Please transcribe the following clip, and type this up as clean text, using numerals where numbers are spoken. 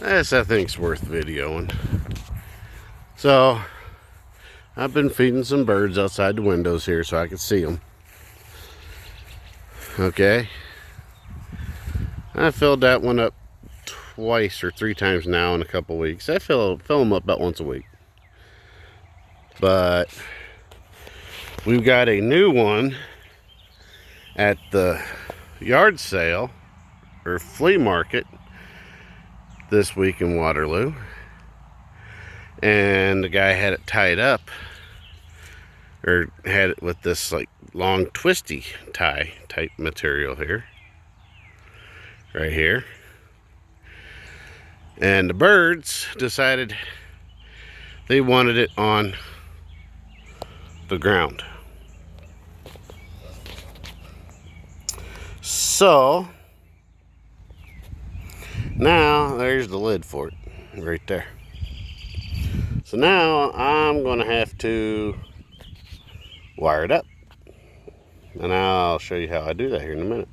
I think's worth videoing. So, I've been feeding some birds outside the windows here so I can see them. Okay. I filled that one up twice or 3 times now in a couple weeks. I fill them up about once a week. But we've got a new one at the yard sale or flea market this week in Waterloo, and the guy had it tied up, or had it with this like long twisty tie type material here, right here, and the birds decided they wanted it on the ground. So now there's the lid for it right there. So now I'm gonna have to wire it up, and I'll show you how I do that here in a minute.